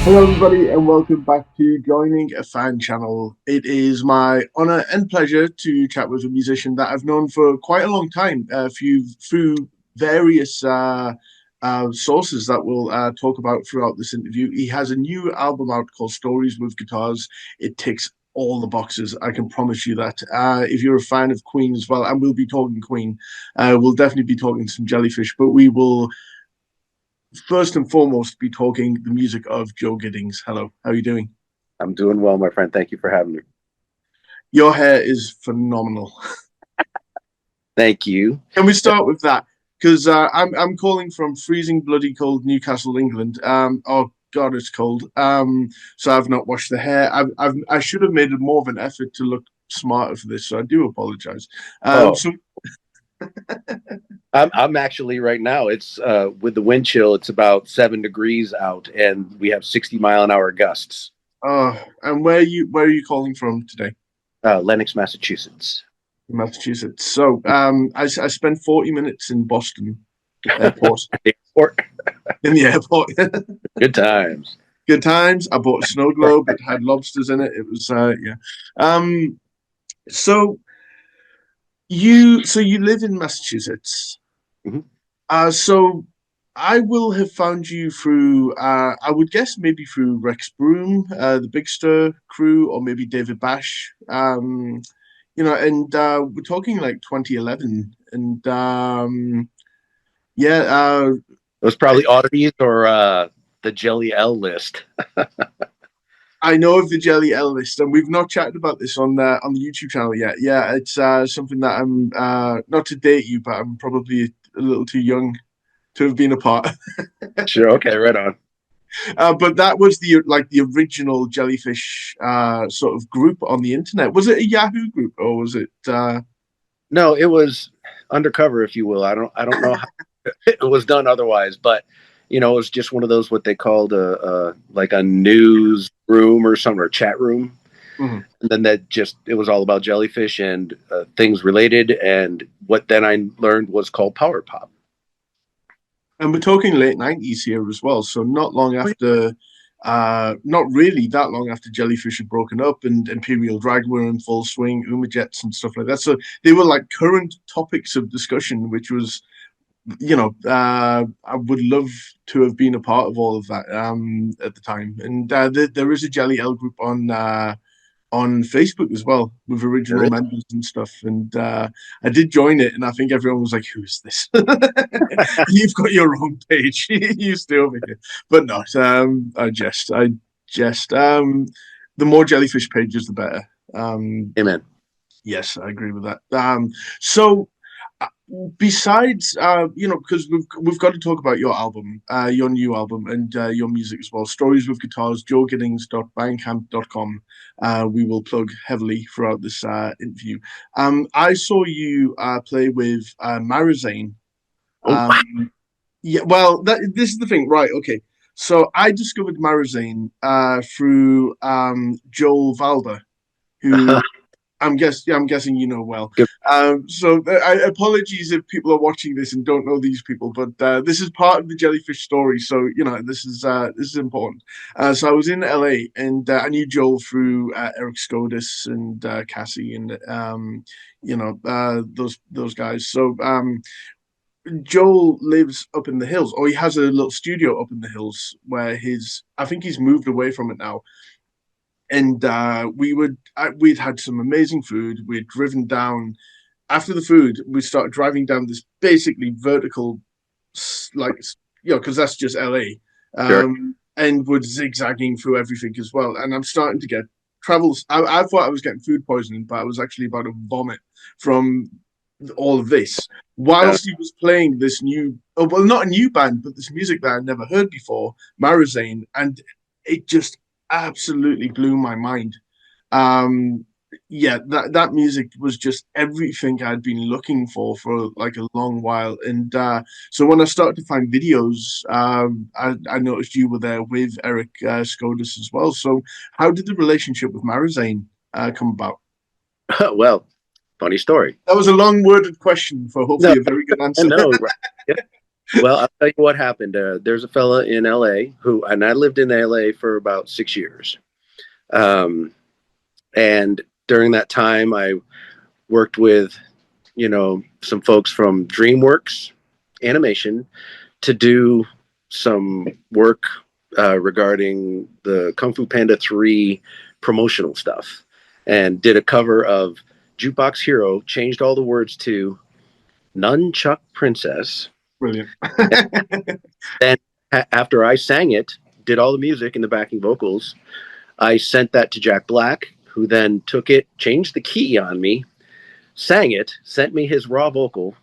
Hello, everybody, and welcome back to Joining a Fan Channel. It is my honor and pleasure to chat with a musician that I've known for quite a long time, through various sources that we'll talk about throughout this interview. He has a new album out called Stories with Guitars. It ticks all the boxes, I can promise you that. If you're a fan of Queen as well, and we'll be talking Queen, we'll definitely be talking some Jellyfish, but we will first and foremost be talking the music of Joe Giddings. Hello, how are you doing? I'm doing well, my friend. Thank you for having me. Your hair is phenomenal. Thank you. Can we start with that? Because I'm calling from freezing bloody cold Newcastle, England. Oh God, it's cold. So I've not washed the hair. I should have made more of an effort to look smarter for this. So I do apologize. Oh, So I'm actually right now. It's with the wind chill. It's about 7 degrees out, and we have 60-mile-an-hour gusts. and where are you calling from today? Lenox, Massachusetts. Massachusetts. So I spent 40 minutes in Boston airport. In the airport. Good times. Good times. I bought a snow globe. It had lobsters in it. It was yeah. Um, so you live in Massachusetts. Mhm. So I will have found you through I would guess maybe through Rex Broom, the Big Stir crew, or maybe David Bash. And we're talking like 2011, and yeah, It was probably oddities or the Jelly L list. I know of the Jelly L list, and we've not chatted about this on the YouTube channel yet. Yeah, it's something that I'm not to date you, but I'm probably a little too young to have been a part. Sure. Okay. Right on. But that was the original Jellyfish sort of group on the internet. Was it a Yahoo group or was it? No, it was undercover, if you will. I don't know how it was done otherwise, but it was just one of those what they called a like a news room or something or chat room. Mhm. And then it was all about jellyfish and things related. And what then I learned was called power pop. And we're talking late 90s here as well. So not long after, not really that long after Jellyfish had broken up and Imperial Drag were in full swing, Umajets and stuff like that. So they were like current topics of discussion, which was, I would love to have been a part of all of that at the time. And there is a Jelly L group on Facebook as well with original members and stuff. And I did join it, and I think everyone was like, "Who's this? You've got your own page. You stay over here." But not. I jest. The more jellyfish pages, the better. Amen. Yes, I agree with that. So uh, besides because we've got to talk about your album, your new album, and your music as well. Stories with Guitars, joegiddings.bandcamp.com. We will plug heavily throughout this interview. I saw you play with Marazane. Oh, Yeah, well, this is the thing, right? Okay, so I discovered Marazane through Joel Valder, who I'm guessing you know well. good. Apologies if people are watching this and don't know these people, but this is part of the jellyfish story, so this is important. So I was in LA and I knew Joel through Eric Skodis and Cassie and those guys. So Joel lives up in the hills, or he has a little studio up in the hills where I think he's moved away from it now, and we'd had some amazing food. We'd driven down after the food. We started driving down this basically vertical, like because that's just LA, Sure. and we're zigzagging through everything as well. And I'm starting to get travels. I thought I was getting food poisoning, but I was actually about to vomit from all of this Uh, whilst he was playing this new, oh, well, not a new band, but this music that I'd never heard before, Marazane, and it just absolutely blew my mind. Um, yeah, that music was just everything I'd been looking for like a long while. And so when I started to find videos, I noticed you were there with Eric Skodis as well. So how did the relationship with Marazane come about? well, funny story. That was a long worded question for No, hopefully a very good answer. no, right. Yeah. Well, I'll tell you what happened. There's a fella in LA and I lived in LA for about 6 years. Um, and during that time, I worked with, some folks from DreamWorks Animation to do some work regarding the Kung Fu Panda 3 promotional stuff, and did a cover of Jukebox Hero, changed all the words to Nunchuck Princess. Brilliant. And after I sang it, did all the music and the backing vocals, I sent that to Jack Black, who then took it, changed the key on me, sang it, sent me his raw vocal,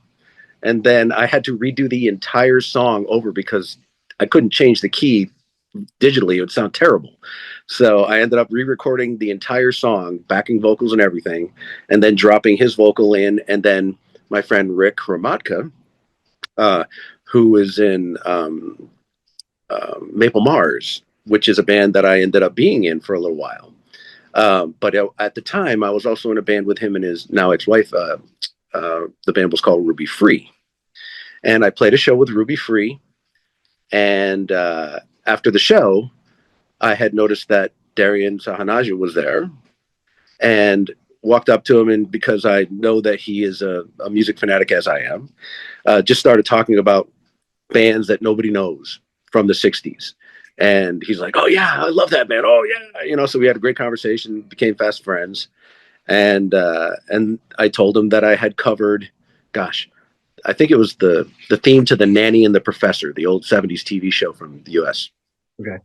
and then I had to redo the entire song over because I couldn't change the key digitally. It would sound terrible. So I ended up re-recording the entire song, backing vocals and everything, and then dropping his vocal in. And then my friend Rick Hramatka, who was in Maple Mars, which is a band that I ended up being in for a little while. But at the time, I was also in a band with him and his now ex-wife. The band was called Ruby Free. And I played a show with Ruby Free. And after the show, I had noticed that Darian Sahanaja was there, and walked up to him. And because I know that he is a music fanatic as I am, just started talking about bands that nobody knows from the 60s. And he's like, "Oh yeah, I love that band. Oh yeah." So we had a great conversation, became fast friends. And I told him that I had covered, gosh, I think it was the theme to The Nanny and the Professor, the old 70s TV show from the US. Okay.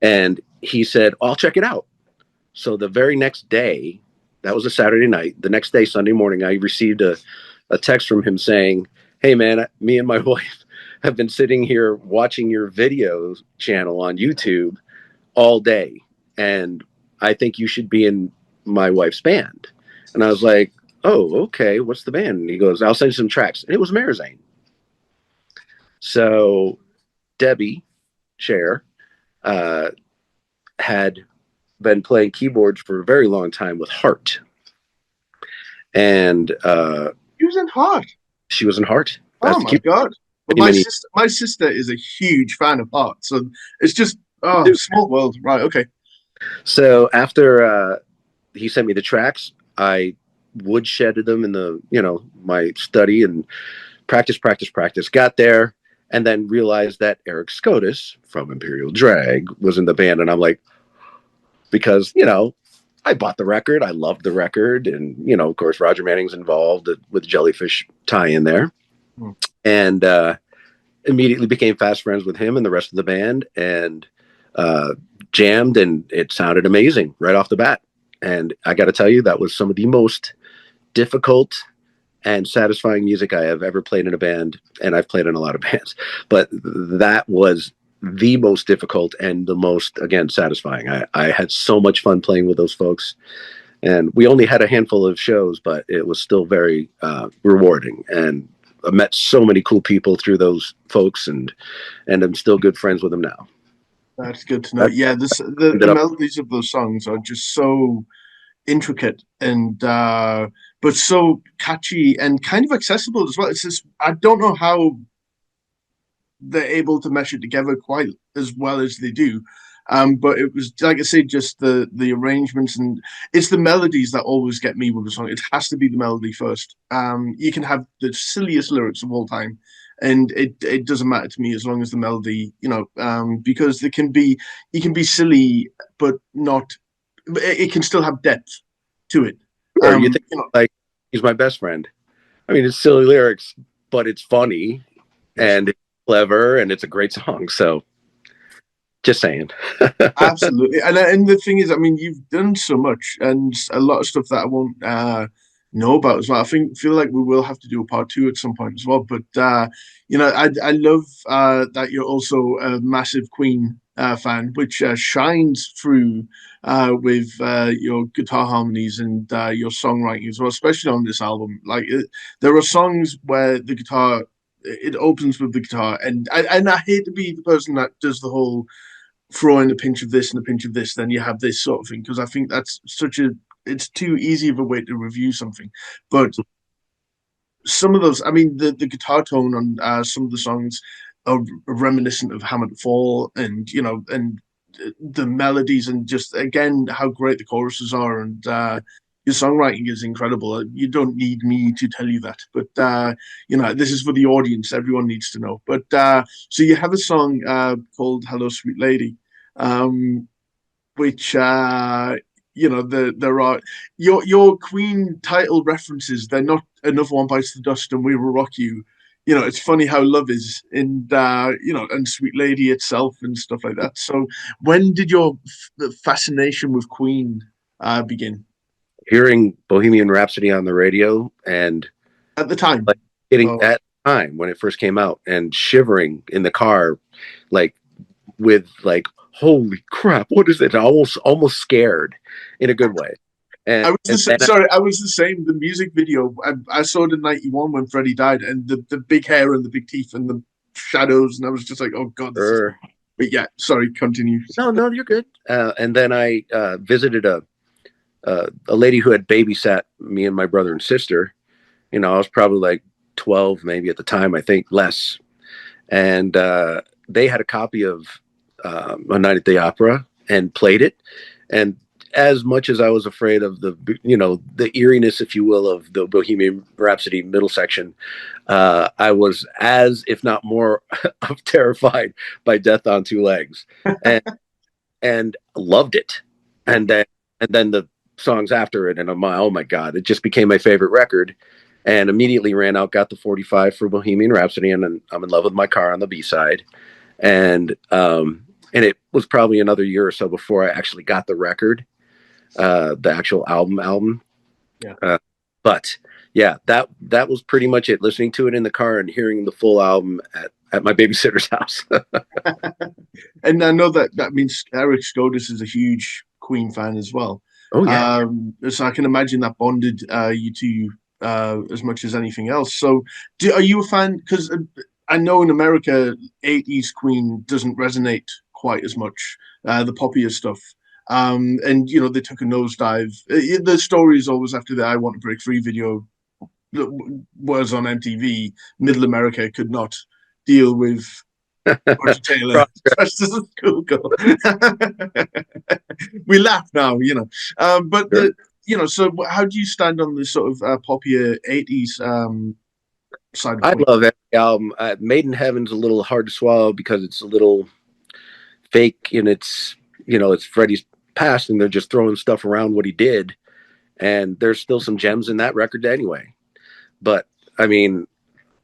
And he said, "I'll check it out." So the very next day, that was a Saturday night, the next day, Sunday morning, I received a text from him saying, "Hey man, me and my wife have been sitting here watching your video channel on YouTube all day, and I think you should be in my wife's band." And I was like, "Oh, okay. What's the band?" And he goes, "I'll send you some tracks." And it was Marizane. So Debbie Cher had been playing keyboards for a very long time with Heart. And He was in Heart. she was in Heart. Oh my God. Well, my sister is a huge fan of Heart. So it's just, small world. Right. Okay. So after he sent me the tracks, I woodshedded them in my study and practice. Got there and then realized that Eric Skodis from Imperial Drag was in the band. And I'm like, because, I bought the record. I loved the record. And, of course, Roger Manning's involved with Jellyfish tie in there. Hmm. And immediately became fast friends with him and the rest of the band, and jammed, and it sounded amazing right off the bat. And I got to tell you, that was some of the most difficult and satisfying music I have ever played in a band. And I've played in a lot of bands, but that was the most difficult and the most, again, satisfying. I had so much fun playing with those folks, and we only had a handful of shows, but it was still very rewarding. And I met so many cool people through those folks, and I'm still good friends with them now. That's good to know. Yeah, the melodies of those songs are just so intricate and but so catchy and kind of accessible as well. It's just, I don't know how they're able to mesh it together quite as well as they do. But it was, like I say, just the arrangements, and it's the melodies that always get me with a song. It has to be the melody first. You can have the silliest lyrics of all time, and it doesn't matter to me as long as the melody, because you can be silly, but not. It can still have depth to it. Sure, you think like He's My Best Friend. I mean, it's silly lyrics, but it's funny and it's clever, and it's a great song. So, just saying. Absolutely. And the thing is, I mean, you've done so much, and a lot of stuff that I won't know about as well. I feel like we will have to do a part 2 at some point as well. But I love that you're also a massive Queen fan, which shines through with your guitar harmonies and your songwriting as well, especially on this album. Like there are songs where the guitar, it opens with the guitar, and I hate to be the person that does the whole throw in a pinch of this and a pinch of this, then you have this sort of thing, because I think that's it's too easy of a way to review something. But some of those, I mean, the guitar tone on some of the songs are reminiscent of Hammered Fall, and the melodies, and just again how great the choruses are, and your songwriting is incredible. You don't need me to tell you that, but this is for the audience. Everyone needs to know. But so you have a song called "Hello, Sweet Lady," um, which there are your Queen title references. They're not Another One Bites the Dust and We Will Rock You. It's funny how Love is, and and Sweet Lady itself and stuff like that. So when did your fascination with Queen begin? Hearing Bohemian Rhapsody on the radio and At the time? like getting Oh, at the time when it first came out and shivering in the car, like with like, holy crap, what is it? Almost scared in a good way. I And, was and then sorry, I was the same. The music video, I saw it in '91 when Freddie died, and the big hair and the big teeth and the shadows, and I was just like, oh god, this is. But yeah, sorry, continue. no, you're good. And then I visited a lady who had babysat me and my brother and sister. I was probably like 12, maybe at the time, I think less. And they had a copy of A Night at the Opera and played it. And as much as I was afraid of the eeriness, if you will, of the Bohemian Rhapsody middle section, I was as, if not more, of terrified by Death on Two Legs, and loved it. And then the songs after it, and I'm like, oh my god, it just became my favorite record. And immediately ran out, got the 45 for Bohemian Rhapsody, and I'm in love with my car on the B side. And it was probably another year or so before I actually got the record, the actual album. Yeah. But yeah, that was pretty much it. Listening to it in the car and hearing the full album at my babysitter's house. And I know that means Eric Skodis is a huge Queen fan as well. Oh yeah. So I can imagine that bonded you two as much as anything else. So, are you a fan? Because I know in America, '80s Queen doesn't resonate quite as much, the poppier stuff. And they took a nosedive. The story is always after the "I Want to Break Free" video that was on MTV. Middle America could not deal with Roger Taylor dressed as a schoolgirl. We laugh now, but Sure. so how do you stand on the sort of poppier '80s side of I Queen? love every album. Made in Heaven's a little hard to swallow because it's a little fake, and it's Freddie's past, and they're just throwing stuff around what he did. And there's still some gems in that record anyway. But I mean,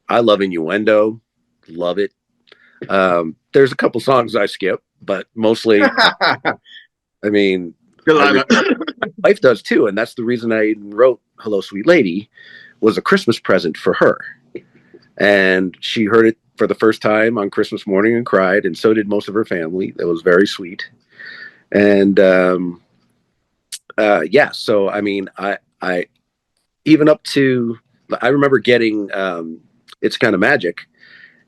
I love Innuendo, love it. There's a couple songs I skip, but mostly, I mean, Delilah. my wife does too, and that's the reason I wrote "Hello, Sweet Lady" was a Christmas present for her, and she heard it for the first time on Christmas morning and cried, and so did most of her family. That was very sweet, and yeah. So I mean, I even up to I remember getting "It's Kind of Magic"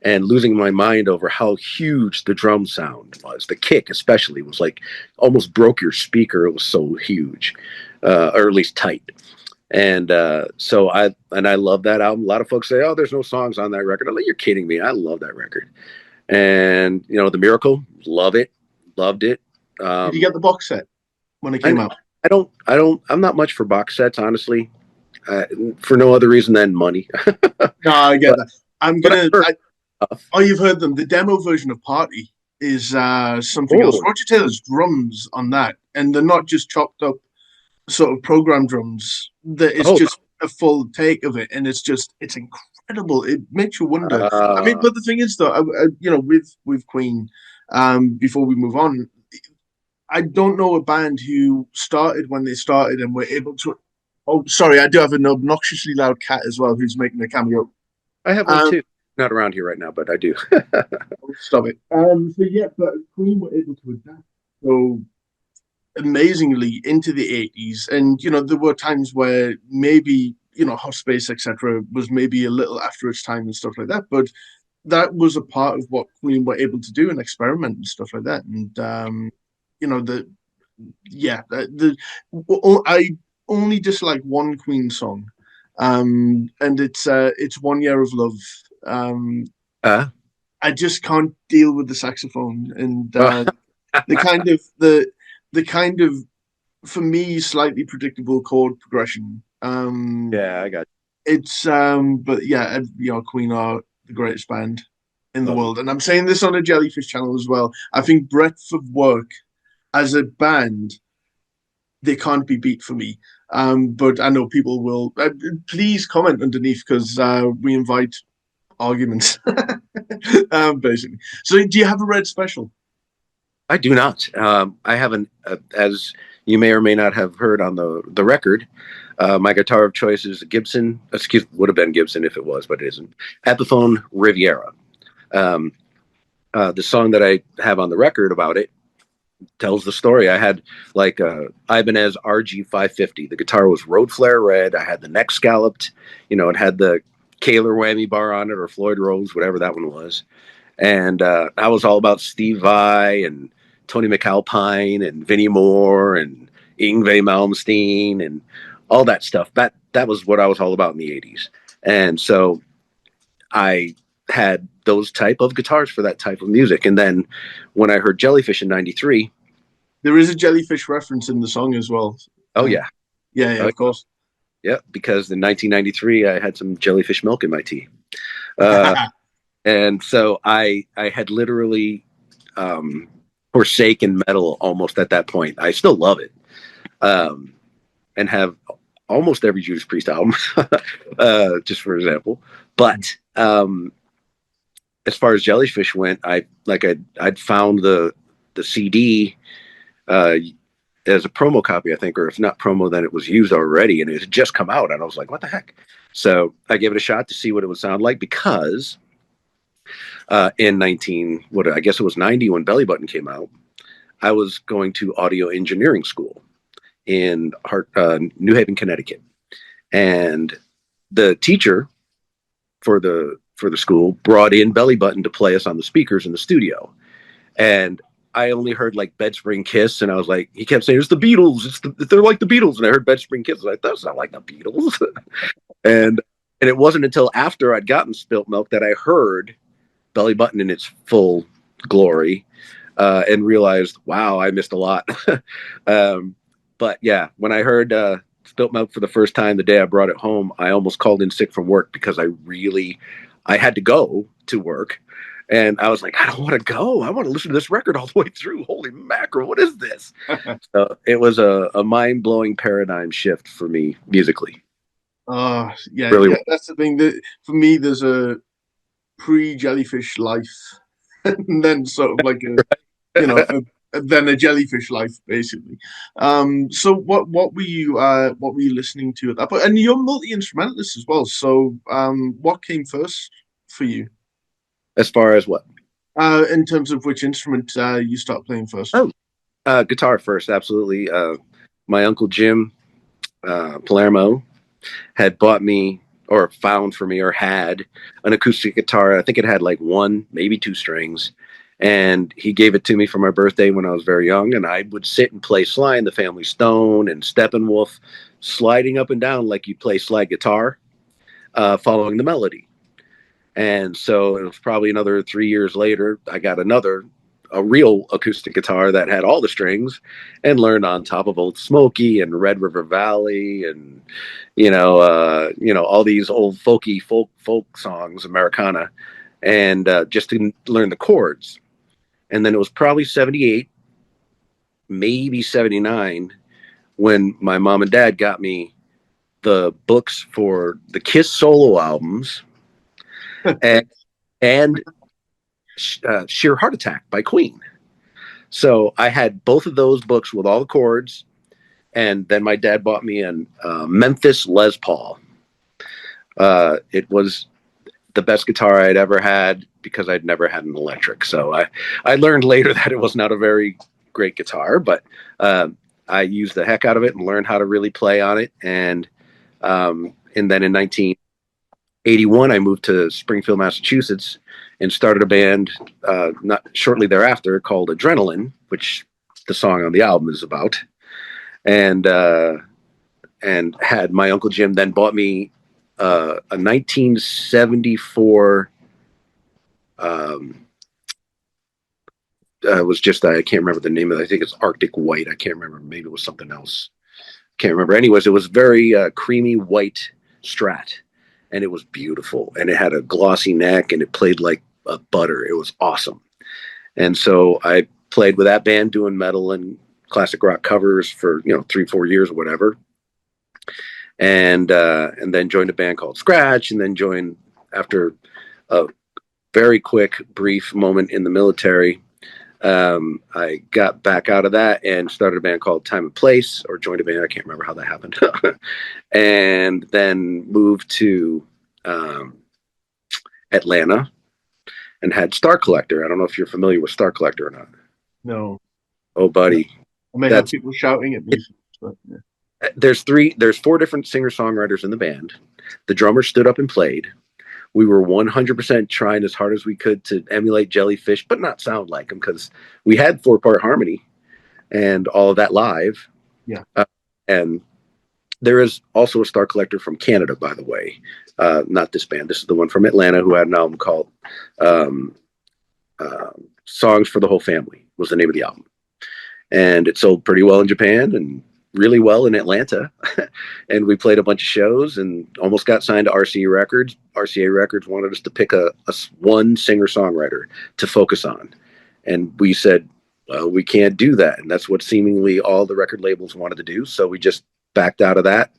and losing my mind over how huge the drum sound was. The kick, especially, was like almost broke your speaker. It was so huge, or at least tight. And so I love that album. A lot of folks say, "Oh, there's no songs on that record." I'm like, "You're kidding me! I love that record." And The Miracle, love it, loved it. Did you get the box set when it I, came out? I'm not much for box sets, honestly, for no other reason than money. No, I get but, that. I'm but gonna. Oh, you've heard them. The demo version of Party is something else. oh, Roger Taylor's drums on that, and they're not just chopped up sort of program drums. That it's oh, just a full take of it, and it's incredible. It makes you wonder. I mean, uh, but the thing is, though, with Queen, before we move on, I don't know a band who started when they started and were able to. Oh, sorry, I do have an obnoxiously loud cat as well who's making a cameo. I have one Um, too. Not around here right now, but I do. Stop it. So yeah, but Queen were able to adapt so amazingly into the '80s, and there were times where maybe Hot Space, etc., was maybe a little after its time and stuff like that, but that was a part of what Queen were able to do and experiment and stuff like that, and the yeah the I only dislike one Queen song, and it's 1 Year of Love. Um, Uh, I just can't deal with the saxophone and well, the kind of the kind of for me slightly predictable chord progression. yeah, I got It's but yeah, Queen are the greatest band in the love them. world, and I'm saying this on a Jellyfish channel as well. I think breadth of work as a band, they can't be beat for me. But I know people will. Please comment underneath because we invite arguments, basically. So, do you have a red special? I do not. I haven't, as you may or may not have heard on the record. My guitar of choice is a Gibson. Excuse, would have been Gibson if it was, but it isn't. Epiphone Riviera. Um, the song that I have on the record about it tells the story. I had like a Ibanez RG 550. The guitar was Road Flare red. I had the neck scalloped. It had the Kaler whammy bar on it, or Floyd Rose, whatever that one was. And I was all about Steve Vai and Tony McAlpine and Vinnie Moore and Yngwie Malmsteen and all that stuff. That was what I was all about in the 80s. And so I had those type of guitars for that type of music. And then when I heard Jellyfish in 93, There is a jellyfish reference in the song as well. oh Uh, yeah. yeah, yeah, Oh, of course. yeah, because in 1993 I had some jellyfish milk in my tea. Uh, and so I had literally um, forsaken metal almost at that point. I still love it, and have almost every Judas Priest album, just for example. But as far as Jellyfish went, I'd found the CD uh, as a promo copy, I think, or if not promo, then it was used already, and it had just come out, and I was like, "What the heck?" So I gave it a shot to see what it would sound like because in 19, what I guess it was 90 when Belly Button came out, I was going to audio engineering school in New Haven, Connecticut, and the teacher for the school brought in Belly Button to play us on the speakers in the studio, and I only heard like Bedspring Kiss, and I was like, he kept saying, "It's the Beatles. They're like the Beatles," and I heard Bedspring Kiss. I was like, "That's not like the Beatles," and it wasn't until after I'd gotten Spilt Milk that I heard Belly Button in its full glory, and realized, wow, I missed a lot. um, but yeah, when I heard Spilt Milk for the first time the day I brought it home, I almost called in sick from work because I had to go to work. And I was like, I don't want to go. I want to listen to this record all the way through. Holy mackerel, what is this? So it was a mind blowing paradigm shift for me musically. Yeah, Really, yeah. That's the thing. That for me, there's a pre-jellyfish life, and then sort of like then a jellyfish life, basically. So what were you listening to at that point? And you're multi instrumentalist as well. So what came first for you? as far as what? In terms of which instrument you start playing first? Oh, guitar first, absolutely. My uncle Jim Palermo had bought me or found for me or had an acoustic guitar. I think it had like one, maybe two strings. And he gave it to me for my birthday when I was very young. And I would sit and play Sly and the Family Stone and Steppenwolf, sliding up and down like you play slide guitar, following the melody. And so it was probably another 3 years later, I got a real acoustic guitar that had all the strings and learned on top of Old Smoky and Red River Valley and, all these old folky folk songs, Americana, and just to learn the chords. And then it was probably 78, maybe 79 when my mom and dad got me the books for the Kiss solo albums and, and Sheer Heart Attack by Queen. So I had both of those books with all the chords, and then my dad bought me a Memphis Les Paul. It was the best guitar I'd ever had because I'd never had an electric. So I learned later that it was not a very great guitar, but I used the heck out of it and learned how to really play on it. And then in 1981, I moved to Springfield, Massachusetts, and started a band not shortly thereafter called Adrenaline, which the song on the album is about. And had my Uncle Jim then bought me a 1974. Was just I can't remember the name of it. I think it's Arctic White. I can't remember. Maybe it was something else. Can't remember. Anyways, it was very creamy white Strat, and it was beautiful. And it had a glossy neck, and it played like a butter. It was awesome. And so I played with that band doing metal and classic rock covers for 3-4 years or whatever. And then joined a band called Scratch, and then joined after a very quick, brief moment in the military. I got back out of that and started a band called Time and Place, or joined a band. I can't remember how that happened. And then moved to Atlanta and had Star Collector. I don't know if you're familiar with Star Collector or not. No. Oh, buddy. I may have people shouting at me. But, yeah. There's 4 different singer-songwriters in the band. The drummer stood up and played. We were 100% trying as hard as we could to emulate Jellyfish, but not sound like them, because we had 4-part harmony and all of that live. Yeah. And there is also a Star Collector from Canada, by the way. Not this band. This is the one from Atlanta, who had an album called Songs for the Whole Family was the name of the album. And it sold pretty well in Japan and really well in Atlanta. And we played a bunch of shows and almost got signed to RCA Records. RCA Records wanted us to pick one singer-songwriter to focus on. And we said, well, we can't do that. And that's what seemingly all the record labels wanted to do. So we just backed out of that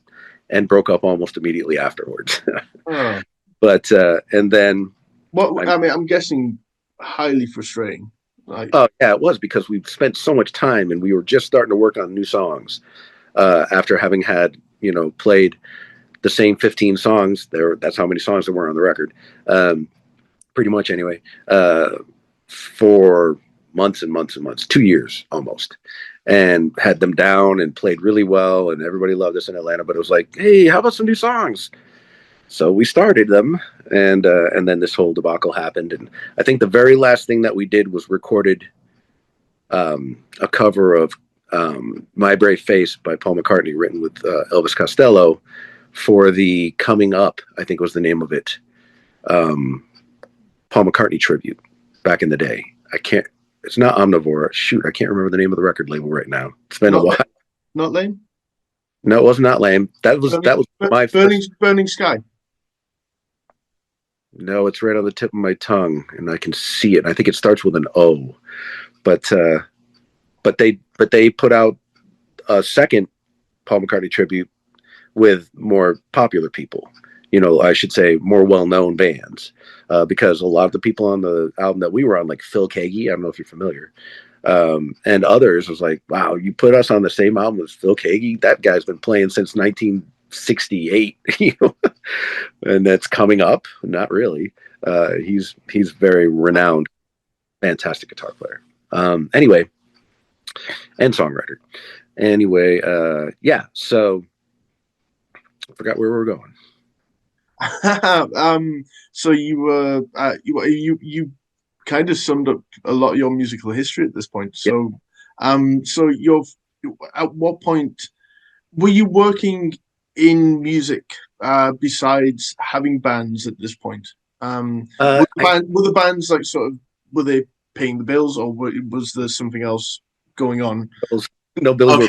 and broke up almost immediately afterwards. Oh. But, and then... I'm guessing highly frustrating. Oh, yeah, it was, because we spent so much time and we were just starting to work on new songs after having had, played the same 15 songs. That's how many songs there were on the record. Pretty much anyway, for months and months and months, 2 years almost, and had them down and played really well. And everybody loved us in Atlanta, but it was like, hey, how about some new songs? So we started them, and then this whole debacle happened. And I think the very last thing that we did was recorded a cover of My Brave Face by Paul McCartney, written with Elvis Costello, for the Coming Up, I think was the name of it, Paul McCartney tribute back in the day. It's not Omnivore. Shoot, I can't remember the name of the record label right now. It's been a while. Not Lame? No, it was not Lame. That was my Burning Sky. No, it's right on the tip of my tongue, and I can see it. I think it starts with an O, but they put out a second Paul McCartney tribute with more popular people. I should say more well-known bands, because a lot of the people on the album that we were on, like Phil Keaggy, I don't know if you're familiar, and others, was like, wow, you put us on the same album as Phil Keaggy? That guy's been playing since 1968, and that's Coming Up. Not really. He's very renowned, fantastic guitar player. Anyway, and songwriter. Anyway, yeah. So I forgot where we were going. So you kind of summed up a lot of your musical history at this point. So, yep. So at what point were you working in music besides having bands at this point? Were the bands like were they paying the bills, or was there something else going on? No bills were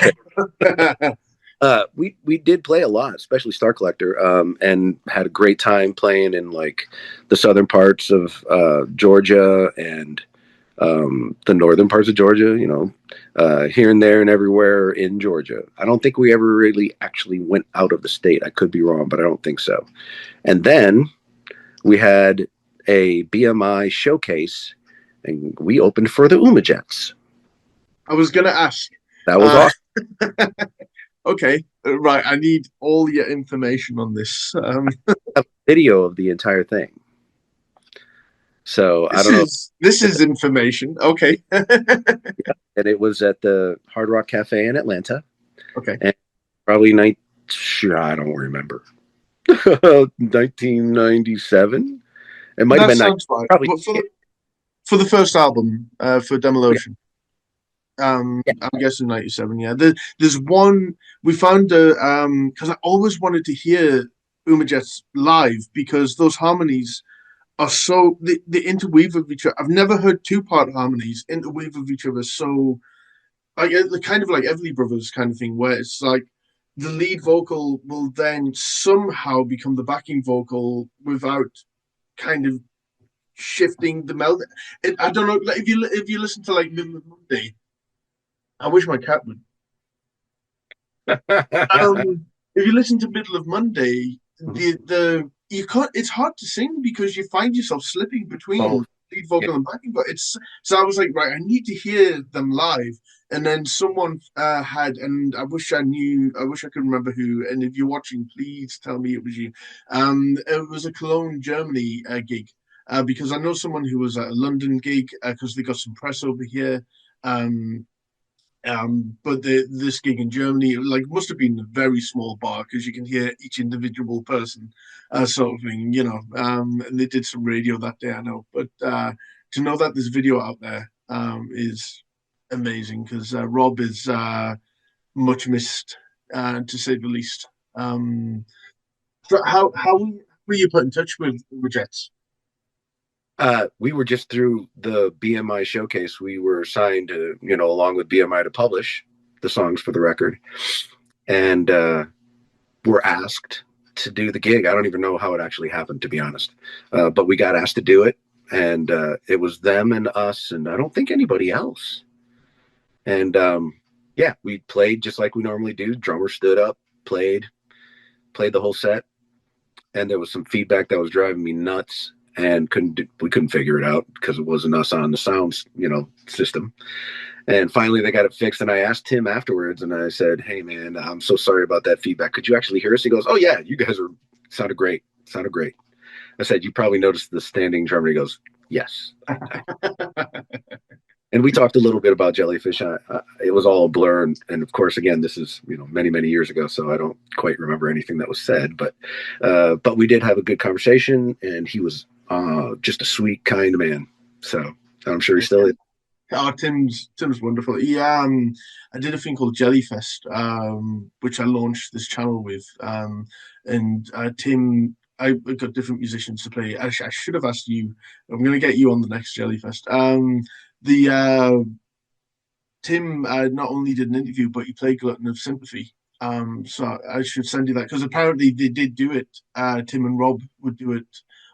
paid. We did play a lot, especially Star Collector, and had a great time playing in like the southern parts of Georgia and the northern parts of Georgia, here and there and everywhere in Georgia. I don't think we ever really actually went out of the state. I could be wrong, but I don't think so. And then we had a BMI showcase, and we opened for the Umajets. I was going to ask. That was awesome. Okay, right. I need all your information on this. A video of the entire thing. So I don't know. This is information. Okay. Yeah. And it was at the Hard Rock Cafe in Atlanta. Okay. And probably I don't remember. 1997. It might have been. Sounds right. Probably for the first album, for Demolition. I'm guessing 97. Yeah, there's one we found because I always wanted to hear Umajets live because those harmonies are so they interweave with each other. I've never heard two-part harmonies interweave with each other so like the kind of like Everly Brothers kind of thing, where it's like the lead vocal will then somehow become the backing vocal without kind of shifting the melody. I don't know. Like if you listen to like Middle of Monday, I wish my cat would. If you listen to Middle of Monday, the you can't. It's hard to sing because you find yourself slipping between Oh, lead yeah. vocal and backing vocal. It's so I was like, right, I need to hear them live. And then someone had, and I wish I knew, I wish I could remember who. And if you're watching, please tell me it was you. It was a Cologne, Germany gig because I know someone who was at a London gig because they got some press over here. Um, but this gig in Germany, like, must have been a very small bar because you can hear each individual person, sort of thing, you know. And they did some radio that day, I know. But to know that there's video out there is amazing because Rob is much missed, to say the least. So how were you put in touch with Jets? We were just through the BMI showcase. We were signed to, along with BMI to publish the songs for the record. And were asked to do the gig. I don't even know how it actually happened, to be honest. But we got asked to do it. And it was them and us, and I don't think anybody else. And yeah, we played just like we normally do. Drummer stood up, played the whole set. And there was some feedback that was driving me nuts and we couldn't figure it out because it wasn't us on the sound system. And finally they got it fixed, and I asked Tim afterwards and I said, hey man, I'm so sorry about that feedback, could you actually hear us? He goes, oh yeah, you guys sounded great. I said, you probably noticed the standing drummer. He goes, yes. And we talked a little bit about Jellyfish. It was all a blur, and of course, again, this is many many years ago, so I don't quite remember anything that was said. But we did have a good conversation, and he was just a sweet, kind man. So I'm sure he still is. Oh, Tim's wonderful. I did a thing called Jellyfest, which I launched this channel with. And Tim, I got different musicians to play. Actually, I should have asked you. I'm going to get you on the next Jellyfest. The Tim not only did an interview, but he played Glutton of Sympathy. So I should send you that because apparently they did do it. Tim and Rob would do it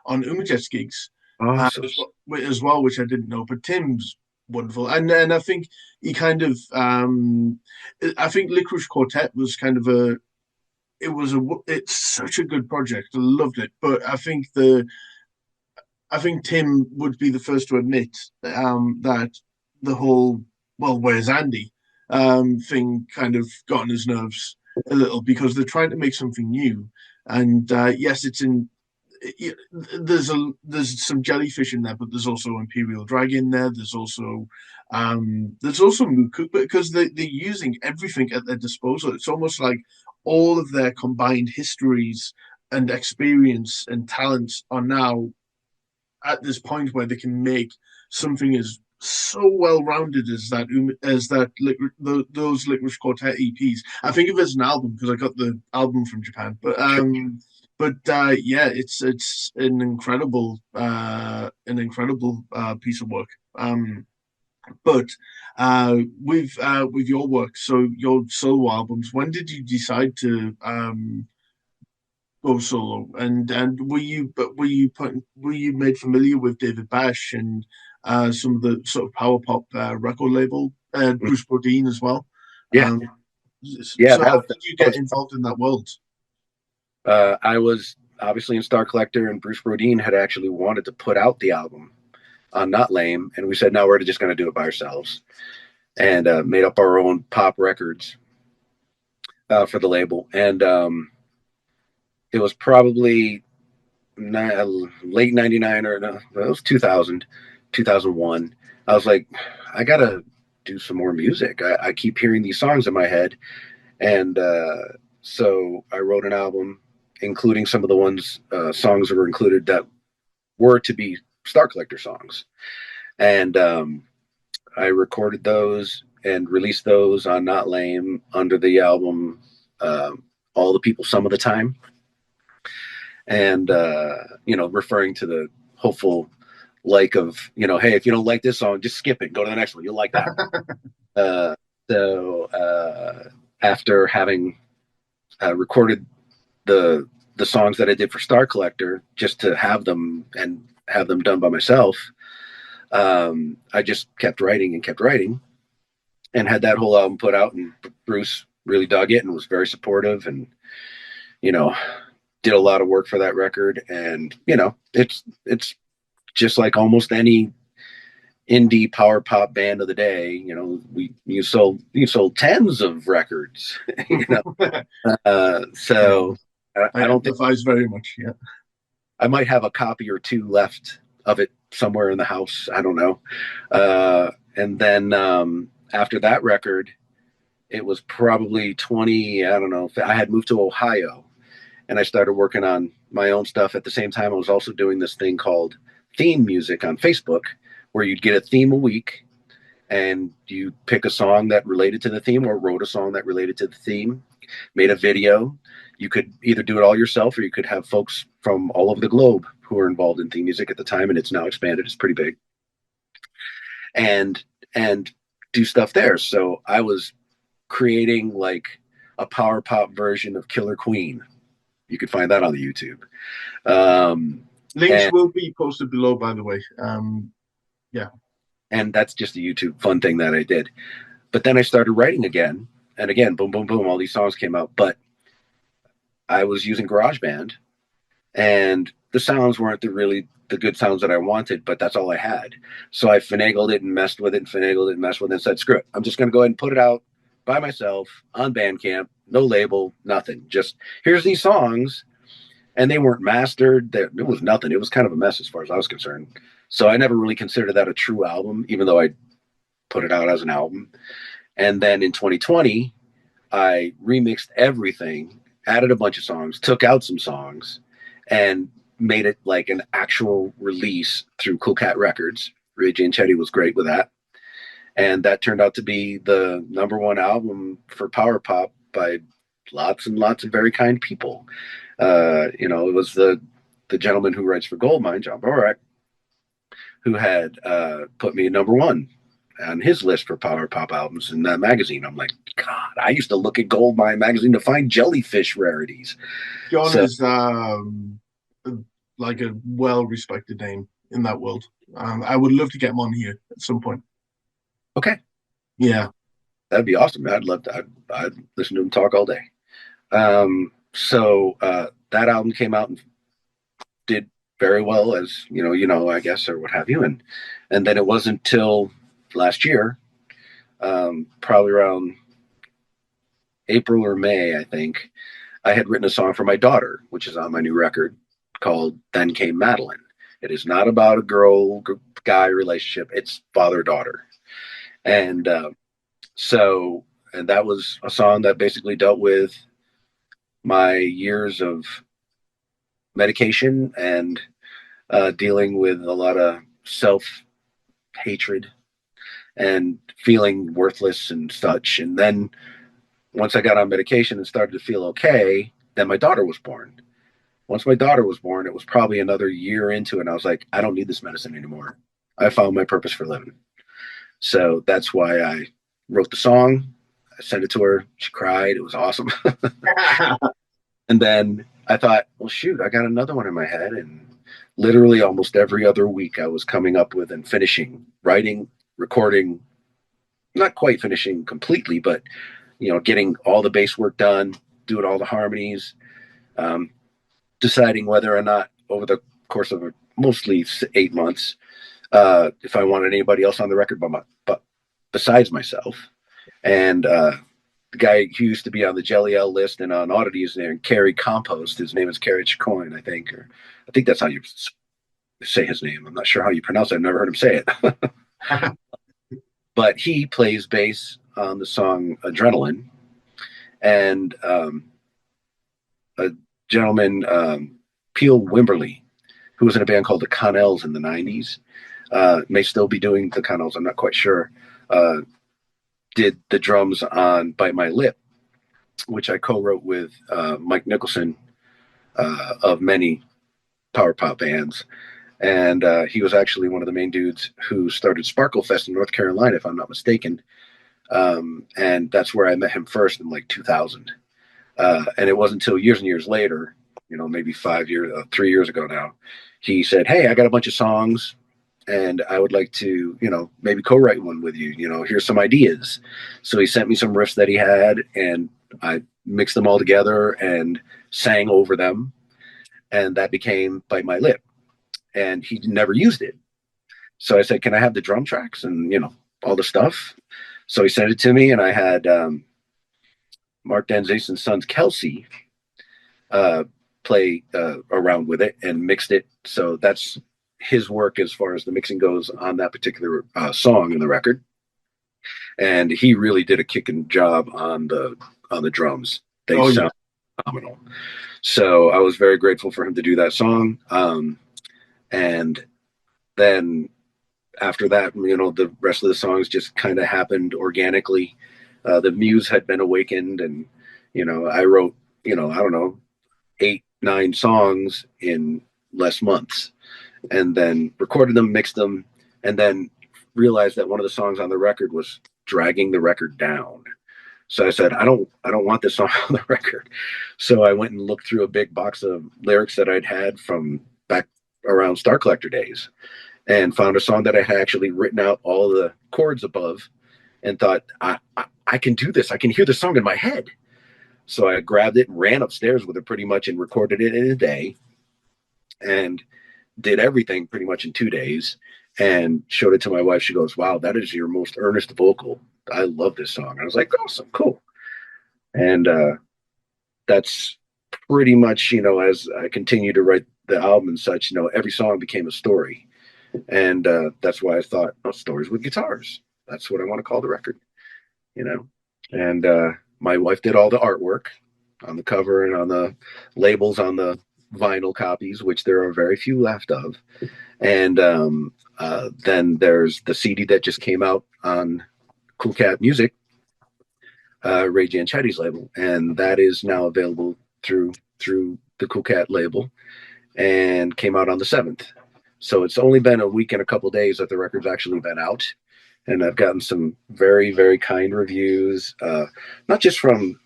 on Umajets gigs Awesome. as well, which I didn't know. But Tim's wonderful, and I think he kind of, I think Licorice Quartet was kind of it's such a good project. I loved it, but I think Tim would be the first to admit that the whole well, where's Andy thing kind of got on his nerves a little because they're trying to make something new, and yes, it's in there's some jellyfish in there, but there's also Imperial Drag in there. There's also Mookook because they're using everything at their disposal. It's almost like all of their combined histories and experience and talents are now at this point where they can make something as so well rounded those Licorice Quartet EPs. I think of it as an album because I got the album from Japan, but yeah, it's an incredible piece of work. But with your work, so your solo albums, when did you decide to go solo? And were you made familiar with David Bash and some of the sort of power pop record label, Bruce Bodine as well? Yeah, Um, yeah. so how did you That get was involved in that world? I was obviously in Star Collector, and Bruce Brodeen had actually wanted to put out the album on Not Lame, and we said, no, we're just going to do it by ourselves, and made up our own pop records for the label. And it was probably late 99 or no, it was 2000, 2001. I was like, I got to do some more music. I keep hearing these songs in my head. And so I wrote an album, including some of the songs that were included that were to be Star Collector songs. And I recorded those and released those on Not Lame under the album All the People Some of the Time. and referring to the hopeful like of, hey, if you don't like this song, just skip it, go to the next one, you'll like that one. So after having recorded the songs that I did for Star Collector, just to have them and have them done by myself, I just kept writing and had that whole album put out. And Bruce really dug it and was very supportive, and did a lot of work for that record. And it's just like almost any indie power pop band of the day. You sold tens of records. So I don't think empathize very much. Yeah. I might have a copy or two left of it somewhere in the house. I don't know. And then after that record, it was probably 20. I don't know. I had moved to Ohio, and I started working on my own stuff. At the same time, I was also doing this thing called theme music on Facebook, where you'd get a theme a week, and you pick a song that related to the theme, or wrote a song that related to the theme, made a video. You could either do it all yourself, or you could have folks from all over the globe who were involved in theme music at the time, and it's now expanded. It's pretty big. And do stuff there. So I was creating like a power pop version of Killer Queen. You could find that on the YouTube. Links will be posted below, by the way. Yeah. And that's just a YouTube fun thing that I did. But then I started writing again, and again, boom, boom, boom, all these songs came out. But I was using GarageBand, and the sounds weren't the good sounds that I wanted, but that's all I had. So I finagled it and messed with it and finagled it and messed with it and said, screw it. I'm just going to go ahead and put it out by myself on Bandcamp, no label, nothing. Just here's these songs. And they weren't mastered. It was nothing. It was kind of a mess as far as I was concerned. So I never really considered that a true album, even though I put it out as an album. And then in 2020, I remixed everything, added a bunch of songs, took out some songs, and made it like an actual release through Cool Cat Records. Ray J and Chetty was great with that. And that turned out to be the #1 album for power pop by lots and lots of very kind people. It was the gentleman who writes for Goldmine, John Borak, who had put me #1 on his list for power pop albums in that magazine. I'm like, God, I used to look at Goldmine magazine to find jellyfish rarities. John is like a well-respected name in that world. I would love to get him on here at some point. Okay. Yeah. That'd be awesome. I'd love to. I'd listen to him talk all day. So that album came out and did very well, as I guess, or what have you. And then it wasn't until last year, probably around April or May, I think, I had written a song for my daughter, which is on my new record, called Then Came Madeline. It is not about a girl-guy relationship. It's father-daughter. And that was a song that basically dealt with my years of medication and dealing with a lot of self-hatred and feeling worthless and such. And then once I got on medication and started to feel okay, then my daughter was born. Once my daughter was born, it was probably another year into it, and I was like, I don't need this medicine anymore. I found my purpose for living. So that's why I wrote the song. I sent it to her. She cried. It was awesome. And then I thought, well, shoot, I got another one in my head. And literally almost every other week I was coming up with and finishing, writing, recording, not quite finishing completely, but, getting all the bass work done, doing all the harmonies, deciding whether or not over the course of mostly 8 months, if I wanted anybody else on the record but besides myself. And the guy who used to be on the Jelly L list and on Oddities there, Carrie Compost, his name is Carrie Coin, I think, or I think that's how you say his name. I'm not sure how you pronounce it. I've never heard him say it. But he plays bass on the song Adrenaline. And a gentleman, Peel Wimberly, who was in a band called the Connells in the 90s, may still be doing the Connells, I'm not quite sure, did the drums on Bite My Lip, which I co-wrote with Mike Nicholson, of many power pop bands. And he was actually one of the main dudes who started Sparkle Fest in North Carolina, if I'm not mistaken. And that's where I met him first in like 2000. And it wasn't until years and years later, maybe 5 years, 3 years ago now, he said, "Hey, I got a bunch of songs and I would like to, maybe co-write one with you. Here's some ideas." So he sent me some riffs that he had, and I mixed them all together and sang over them, and that became Bite My Lip. And he never used it. So I said, "Can I have the drum tracks and, all the stuff?" So he sent it to me, and I had Mark Danzason's son's Kelsey uh, play around with it and mixed it. So that's his work as far as the mixing goes on that particular song in the record. And he really did a kicking job on the drums. They sound phenomenal. So I was very grateful for him to do that song. And then after that, the rest of the songs just kind of happened organically. The muse had been awakened, and I wrote, I don't know, 8, 9 songs in less months, and then recorded them, mixed them, and then realized that one of the songs on the record was dragging the record down. So I said, I don't want this song on the record. So I went and looked through a big box of lyrics that I'd had from back around Star Collector days, and found a song that I had actually written out all the chords above, and thought, I can do this. I can hear the song in my head. So I grabbed it and ran upstairs with it pretty much and recorded it in a day, and did everything pretty much in 2 days, and showed it to my wife. She goes, "Wow, that is your most earnest vocal. I love this song." I was like, "Awesome, cool." And that's pretty much, as I continue to write the album and such, every song became a story. And that's why I thought, stories with guitars. That's what I want to call the record, And my wife did all the artwork on the cover and on the labels on the vinyl copies, which there are very few left of. And then there's the CD that just came out on Cool Cat Music, Ray Janchetti's label, and that is now available through the Cool Cat label, and came out on the 7th. So it's only been a week and a couple days that the record's actually been out, and I've gotten some very, very kind reviews, not just from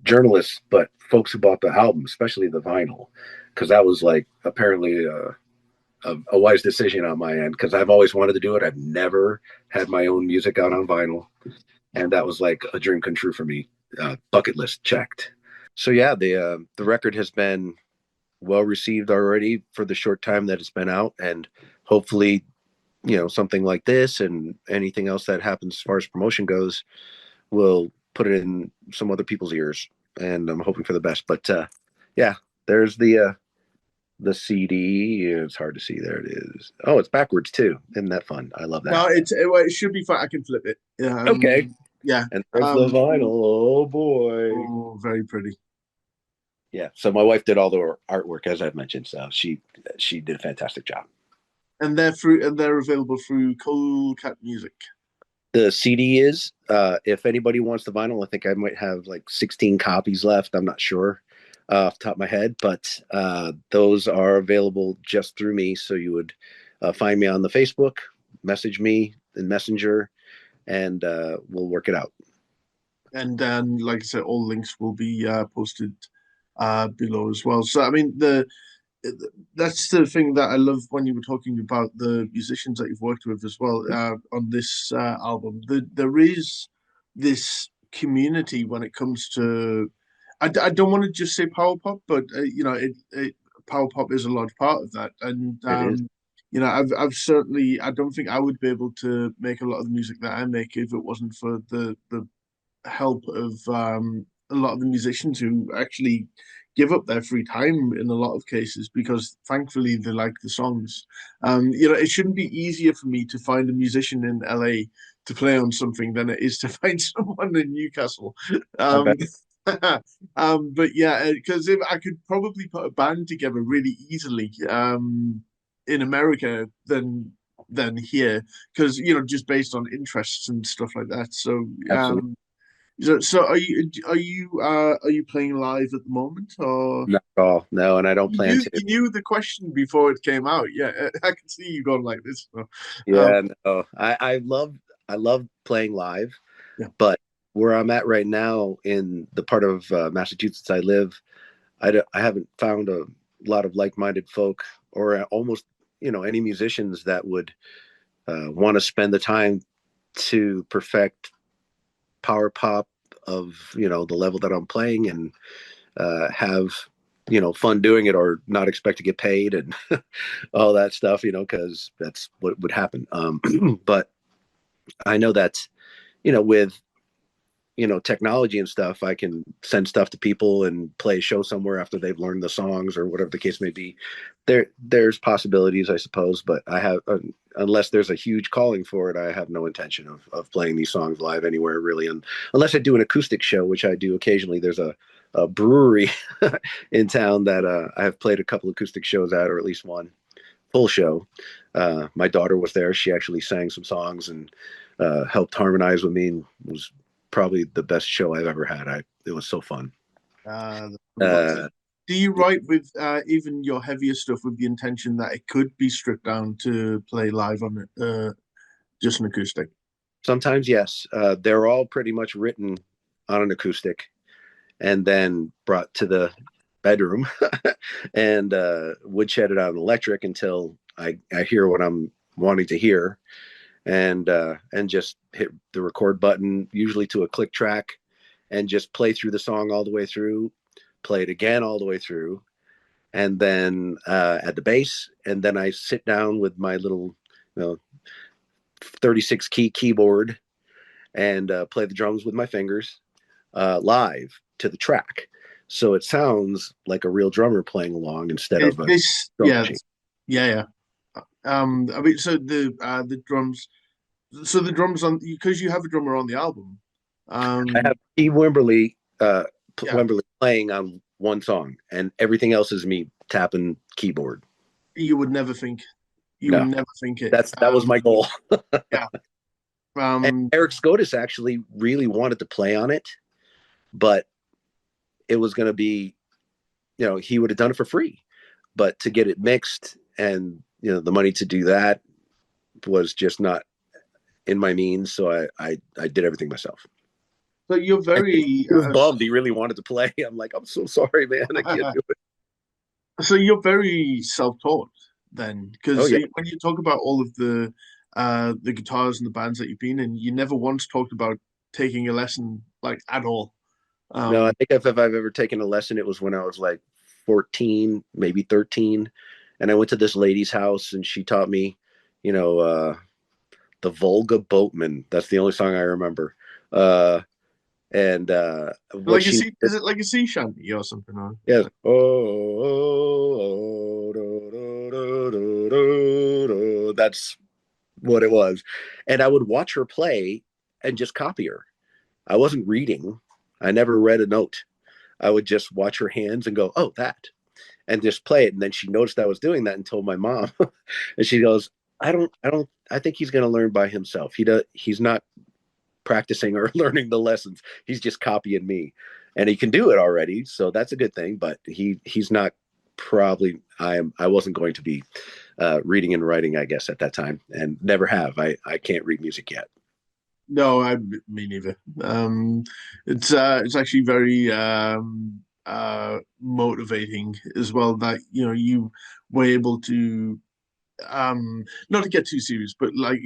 journalists, but folks who bought the album, especially the vinyl, because that was like apparently a wise decision on my end, because I've always wanted to do it. I've never had my own music out on vinyl, and that was like a dream come true for me. Bucket list checked. So yeah, the record has been well received already for the short time that it's been out, and hopefully, something like this and anything else that happens as far as promotion goes will put it in some other people's ears, and I'm hoping for the best. But yeah, there's the CD. It's hard to see. There it is. Oh, it's backwards too. Isn't that fun? I love that. No, it should be fine. I can flip it. Okay. Yeah. And there's the vinyl. Oh boy. Oh, very pretty. Yeah. So my wife did all the artwork, as I've mentioned. So she did a fantastic job. And they're available through Cool Cat Music. The CD is. If anybody wants the vinyl, I think I might have like 16 copies left. I'm not sure off the top of my head, but those are available just through me. So you would find me on the Facebook, message me in Messenger, and we'll work it out. And then, like I said, all links will be posted below as well. So, I mean, that's the thing that I love when you were talking about the musicians that you've worked with as well on this album. There is this community when it comes to. I don't want to just say power pop, but power pop is a large part of that, and It is. I've certainly. I don't think I would be able to make a lot of the music that I make if it wasn't for the help of a lot of the musicians who actually give up their free time in a lot of cases because thankfully they like the songs. It shouldn't be easier for me to find a musician in LA to play on something than it is to find someone in Newcastle. Um, but yeah, because if I could probably put a band together really easily in America than here, because just based on interests and stuff like that. So Absolutely. So are you playing live at the moment, or Not at all. No, and I don't plan to. you knew the question before it came out? Yeah, I can see you going like this. So, um, Yeah, no. I love playing live, yeah, but where I'm at right now in the part of Massachusetts I live, I haven't found a lot of like-minded folk or almost any musicians that would want to spend the time to perfect power pop of the level that I'm playing and have fun doing it or not expect to get paid and all that stuff, because that's what would happen. But I know that with technology and stuff, I can send stuff to people and play a show somewhere after they've learned the songs or whatever the case may be. There's possibilities, I suppose, but I have unless there's a huge calling for it, I have no intention of playing these songs live anywhere really, and unless I do an acoustic show, which I do occasionally. There's a brewery in town that I have played a couple acoustic shows at, or at least one full show. My daughter was there. She actually sang some songs and helped harmonize with me, and was probably the best show I've ever had. It was so fun. that's cool. Uh, Do you write with even your heavier stuff with the intention that it could be stripped down to play live on it, just an acoustic? Sometimes, yes. They're all pretty much written on an acoustic and then brought to the bedroom and woodshedded on electric until I hear what I'm wanting to hear, and just hit the record button, usually to a click track, and just play through the song all the way through, play it again all the way through, and then at the bass, and then I sit down with my little, 36 key keyboard and play the drums with my fingers live to the track. So it sounds like a real drummer playing along instead of a This, drum yeah, machine. yeah, yeah. I mean, so the drums, so the drums on because you have a drummer on the album. I Um, have Steve Wimberly, yeah, Wemberly playing on one song, and everything else is me tapping keyboard. you would never think, you would No, never think it. that was my goal. Yeah. And Um, Eric Skodis actually really wanted to play on it, but it was going to be, he would have done it for free, but to get it mixed and the money to do that was just not in my means. So I did everything myself. so you're And very, he was bummed. He really wanted to play. I'm like, I'm so sorry, man. I can't do it. so you're very self-taught then, Oh because yeah. when you talk about all of the guitars and the bands that you've been in, you never once talked about taking a lesson like at all. No, I Um, think if I've ever taken a lesson, it was when I was like 14, maybe 13. And I went to this lady's house and she taught me, you know, the Volga Boatman. That's the only song I remember. And what like a she sea, is it like a sea shanty or something? Or, yes. Oh, do, do, do, do, do, do. That's what it was. And I would watch her play and just copy her. I wasn't reading. I never read a note. I would just watch her hands and go, "Oh, that," and just play it. And then she noticed I was doing that and told my mom, and she goes, I think he's going to learn by himself. He's not practicing or learning the lessons. He's just copying me, and he can do it already, so that's a good thing. But he's not probably. I wasn't going to be reading and writing, I guess, at that time, and never have. I can't read music yet. no, me neither. It's actually very motivating as well that you were able to not to get too serious, but like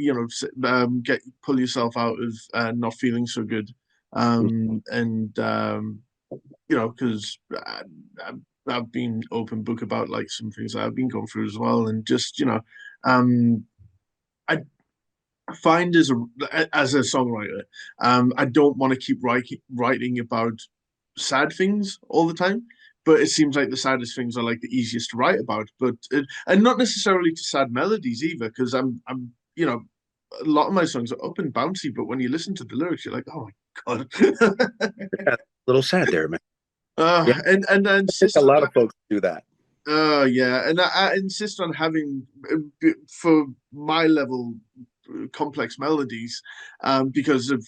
get pull yourself out of not feeling so good, and because I've been open book about like some things that I've been going through as well, and just um, I find as a songwriter, I don't want to keep writing about sad things all the time. But it seems like the saddest things are like the easiest to write about. And not necessarily to sad melodies either, because I'm a lot of my songs are up and bouncy, but when you listen to the lyrics, you're like, oh my god. Yeah, a little sad there, man. Yeah, And I I think insist a on lot of folks do that. yeah, and I insist on having for my level. complex melodies, because of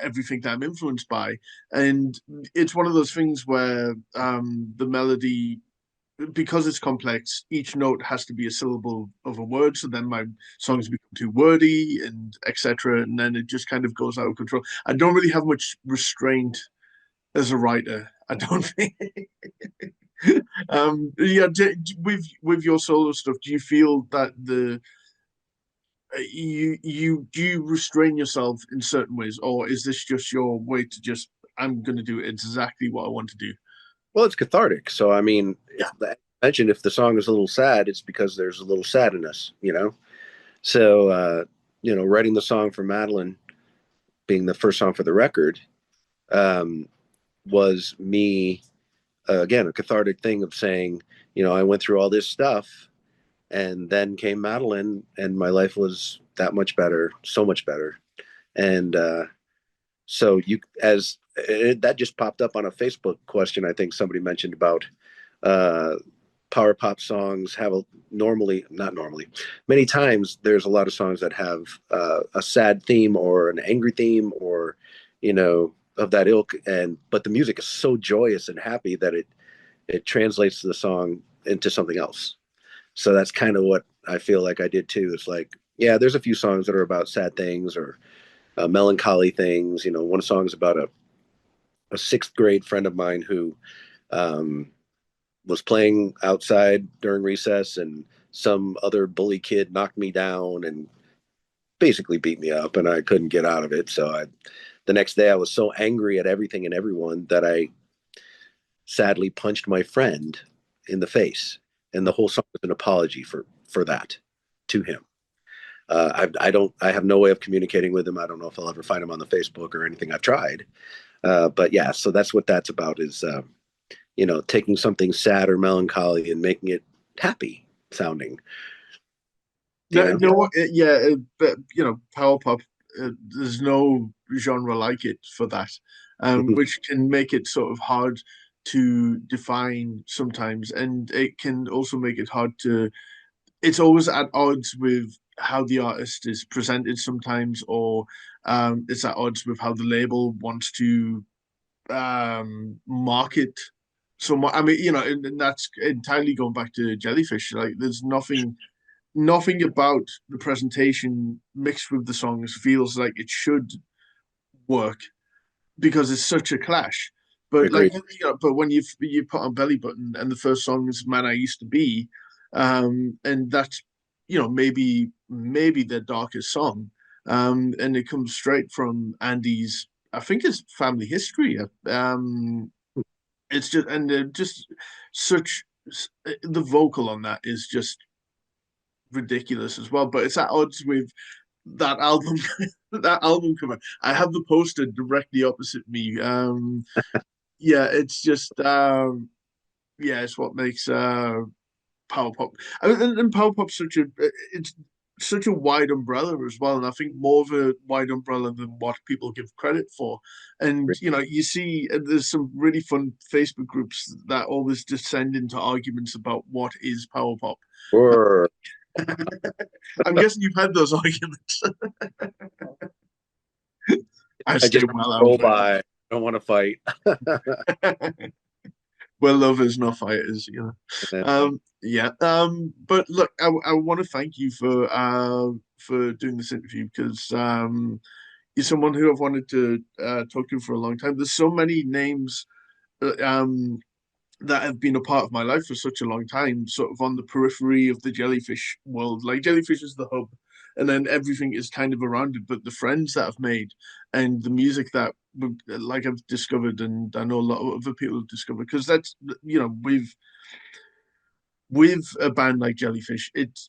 everything that I'm influenced by. And it's one of those things where the melody, because it's complex, each note has to be a syllable of a word. So then my songs become too wordy and etc. And then it just kind of goes out of control. I don't really have much restraint as a writer. I don't think. Yeah, with your solo stuff, do you feel that the you do you restrain yourself in certain ways, or is this just your way to just I'm going to do exactly what I want to do? Well, it's cathartic. So I mean, Yeah, if I mentioned if the song is a little sad, it's because there's a little sadness, you know. So writing the song for Madeline, being the first song for the record, um, was me again a cathartic thing of saying, I went through all this stuff, and then came Madeline, and my life was that much better, so much better. And so that just popped up on a Facebook question. I think somebody mentioned about uh, power pop songs have normally, not normally, many times there's a lot of songs that have a sad theme or an angry theme or of that ilk, but the music is so joyous and happy that it translates the song into something else. So that's kind of what I feel like I did too. It's like, yeah, there's a few songs that are about sad things or melancholy things. One song is about a sixth grade friend of mine who um, was playing outside during recess, and some other bully kid knocked me down and basically beat me up, and I couldn't get out of it. So the next day I was so angry at everything and everyone that I sadly punched my friend in the face, and the whole song was an apology for that to him. I have no way of communicating with him. I don't know if I'll ever find him on the Facebook or anything. I've tried, but yeah. So that's what that's about. Is taking something sad or melancholy and making it happy sounding. You no, know. no, yeah, but power pop. There's no genre like it for that, Mhm. which can make it sort of hard to define sometimes, and it can also make it hard to. It's always at odds with how the artist is presented sometimes, or it's at odds with how the label wants to market. So I mean, and that's entirely going back to Jellyfish. Like, there's nothing about the presentation mixed with the songs feels like it should work because it's such a clash. But Agreed. but when you put on Belly Button and the first song is "Man I Used to Be," and that's maybe their darkest song, and it comes straight from Andy's. I think it's family history. It's just and just such the vocal on that is just ridiculous as well. But it's at odds with that album, that album cover. I have the poster directly opposite me. Yeah, it's just yeah, it's what makes power pop. I mean, and power pop it's such a wide umbrella as well, and I think more of a wide umbrella than what people give credit for. And you see, there's some really fun Facebook groups that always descend into arguments about what is power pop. Or I'm guessing you've had those arguments. I I stay just well out roll of by. I don't want to fight. it. We're lovers, not fighters. Yeah. But look, I want to thank you for doing this interview because you're someone who I've wanted to talk to for a long time. There's so many names um that have been a part of my life for such a long time, sort of on the periphery of the jellyfish world. Like, jellyfish is the hub, and then everything is kind of around it. But the friends that I've made and the music that, like, I've discovered, and I know a lot of other people have discovered, because that's with a band like Jellyfish, it's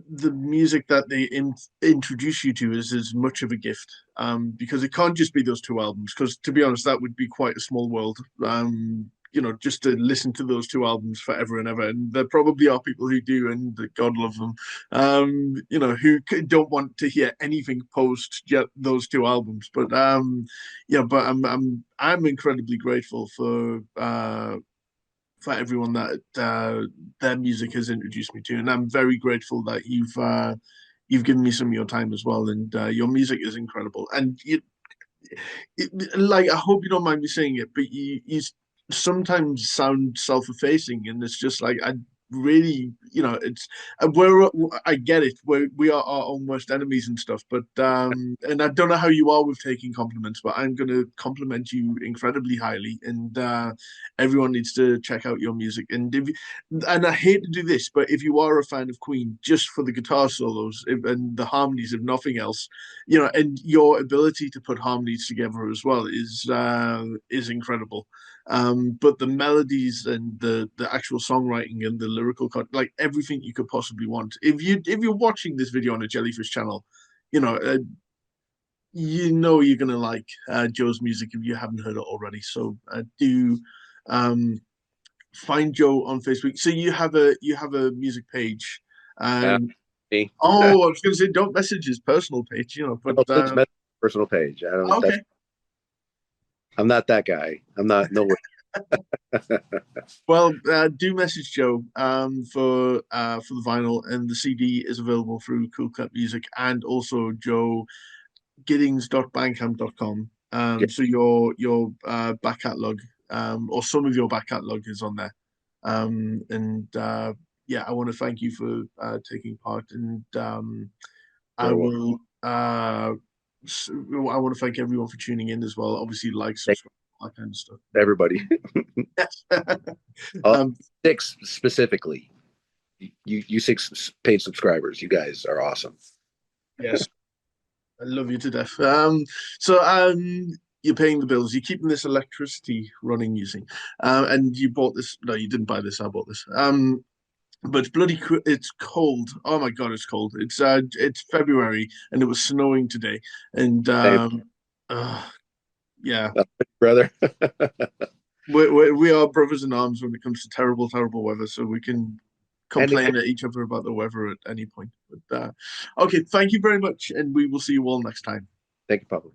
the music that they introduce you to is as much of a gift, because it can't just be those two albums, because to be honest that would be quite a small world, just to listen to those two albums forever and ever. And there probably are people who do, and God love them, who don't want to hear anything post those two albums. But yeah, but I'm incredibly grateful for everyone that their music has introduced me to, and I'm very grateful that you've given me some of your time as well, and your music is incredible. And like, I hope you don't mind me saying it, but you sometimes sound self-effacing, and it's just like I really, it's we're I get it. We are our own worst enemies and stuff, but and I don't know how you are with taking compliments, but I'm gonna compliment you incredibly highly, and everyone needs to check out your music. And I hate to do this, but if you are a fan of Queen, just for the guitar solos and the harmonies, if nothing else, and your ability to put harmonies together as well is incredible. But the melodies and the actual songwriting and the lyrical like everything you could possibly want. If you're watching this video on a Jellyfish channel, you know uh, you're gonna like Joe's music if you haven't heard it already. So do um, find Joe on Facebook. So you have a music page, Uh, and me. oh, I was gonna say don't message his personal page, but Oh, just my personal page. I don't. That's. okay. I'm not that guy. I'm not. No way. Well, do message Joe for the vinyl, and the CD is available through Cool Cut Music and also Joe Giddings.bandcamp.com. Yeah, So your back catalog, or some of your back catalog is on there. And yeah, I want to thank you for taking part, and I very well. will. I want to thank everyone for tuning in as well. Obviously, like, Thank subscribe, all that kind of stuff. everybody. Yes. Uh, um, six specifically. You six paid subscribers. You guys are awesome. yes, I love you to death. So you're paying the bills. You're keeping this electricity running using, and you bought this. No, you didn't buy this. I bought this. But it's cold. Oh my God, it's cold. It's February and it was snowing today, and Hey, uh, yeah, brother. we are brothers in arms when it comes to terrible, terrible weather. So we can and complain at each other about the weather at any point. But okay, thank you very much, and we will see you all next time. thank you, Papa.